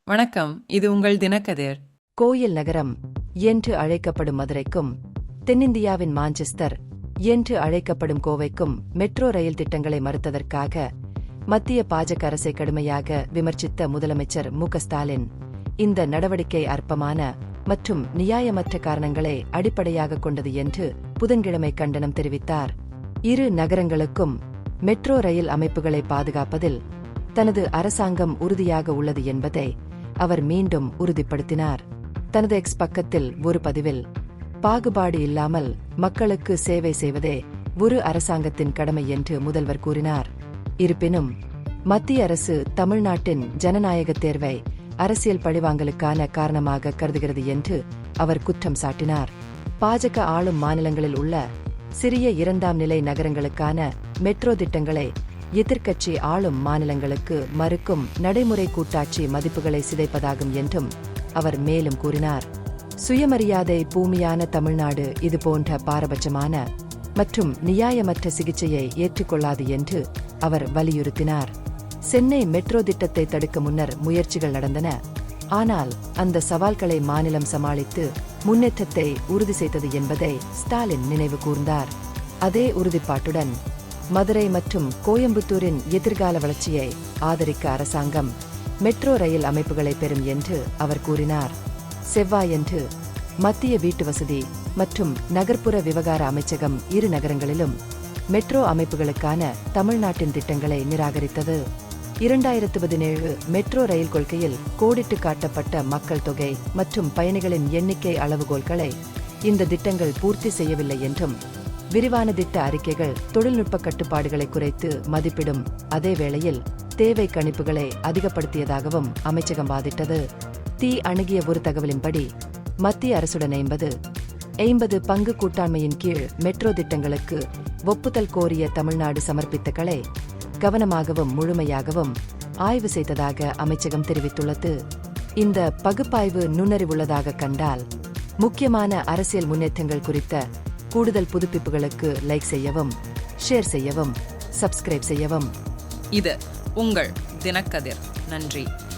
வணக்கம், இது உங்கள் தினக்கதிர். கோயில் நகரம் என்று அழைக்கப்படும் மதுரைக்கும் தென்னிந்தியாவின் மான்செஸ்டர் என்று அழைக்கப்படும் கோவைக்கும் மெட்ரோ ரயில் திட்டங்களை மறுத்ததற்காக மத்திய பாஜக அரசை கடுமையாக விமர்சித்த முதலமைச்சர் மு.க.ஸ்டாலின் இந்த நடவடிக்கை அற்பமான மற்றும் நியாயமற்ற காரணங்களை அடிப்படையாக கொண்டது என்று புதன்கிழமை கண்டனம் தெரிவித்தார். இரு நகரங்களுக்கும் மெட்ரோ ரயில் அமைப்புகளை பாதுகாப்பதில் தனது அரசாங்கம் உறுதியாக உள்ளது என்பதை அவர் மீண்டும் உறுதிப்படுத்தினார். தனது எக்ஸ் பக்கத்தில் ஒரு பதிவில், பாகுபாடு இல்லாமல் மக்களுக்கு சேவை செய்வதே ஒரு அரசாங்கத்தின் கடமை என்று முதல்வர் கூறினார். இருப்பினும் மத்திய அரசு தமிழ்நாட்டின் ஜனநாயக தேர்வை அரசியல் பழிவாங்கலுக்கான காரணமாக கருதுகிறது என்று அவர் குற்றம் சாட்டினார். பாஜக ஆளும் மாநிலங்களில் உள்ள சிறிய இரண்டாம் நிலை நகரங்களுக்கான மெட்ரோ திட்டங்களை எதிர்க்கட்சி ஆளும் மாநிலங்களுக்கு மறுக்கும் நடைமுறை கூட்டாட்சி மதிப்புகளை சிதைப்பதாகும் என்றும் அவர் மேலும் கூறினார். சுயமரியாதை பூமியான தமிழ்நாடு இதுபோன்ற பாரபட்சமான மற்றும் நியாயமற்ற சிகிச்சையை ஏற்றுக்கொள்ளாது என்று அவர் வலியுறுத்தினார். சென்னை மெட்ரோ திட்டத்தை தடுக்க முன்னர் முயற்சிகள் நடந்தன. ஆனால் அந்த சவால்களை மாநிலம் சமாளித்து முன்னேற்றத்தை உறுதி செய்தது என்பதை ஸ்டாலின் நினைவு கூர்ந்தார். அதே உறுதிப்பாட்டுடன் மதுரை மற்றும் கோயம்புத்தூரின் எதிர்கால வளர்ச்சியை ஆதரிக்க அரசாங்கம் மெட்ரோ ரயில் அமைப்புகளை பெறும் என்று அவர் கூறினார். செவ்வாயன்று மத்திய வீட்டுவசதி மற்றும் நகர்ப்புற விவகார அமைச்சகம் இரு நகரங்களிலும் மெட்ரோ அமைப்புகளுக்கான தமிழ்நாட்டின் திட்டங்களை நிராகரித்தது. 2017 மெட்ரோ ரயில் கொள்கையில் கோடிட்டு காட்டப்பட்ட மக்கள் தொகை மற்றும் பயணிகளின் எண்ணிக்கை அளவுகோல்களை இந்த திட்டங்கள் பூர்த்தி செய்யவில்லை என்றும் விரிவான திட்ட அறிக்கைகள் தொழில்நுட்ப கட்டுப்பாடுகளை குறைத்து மதிப்பிடும் அதே வேளையில் தேவை கணிப்புகளை அதிகப்படுத்தியதாகவும் அமைச்சகம் வாதிட்டது. அணுகிய ஒரு தகவலின்படி மத்திய அரசுடன் 50 பங்கு கூட்டாண்மையின் கீழ் மெட்ரோ திட்டங்களுக்கு ஒப்புதல் கோரிய தமிழ்நாடு சமர்ப்பித்தகளை கவனமாகவும் முழுமையாகவும் ஆய்வு செய்ததாக அமைச்சகம் தெரிவித்துள்ளது. இந்த பகுப்பாய்வு நுண்ணறிவுள்ளதாக கண்டால் முக்கியமான அரசியல் முன்னேற்றங்கள் குறித்த கூடுதல் புதுப்பிப்புகளுக்கு லைக் செய்யவும், ஷேர் செய்யவும், சப்ஸ்கிரைப் செய்யவும். இது உங்கள் தினக்கதிர். நன்றி.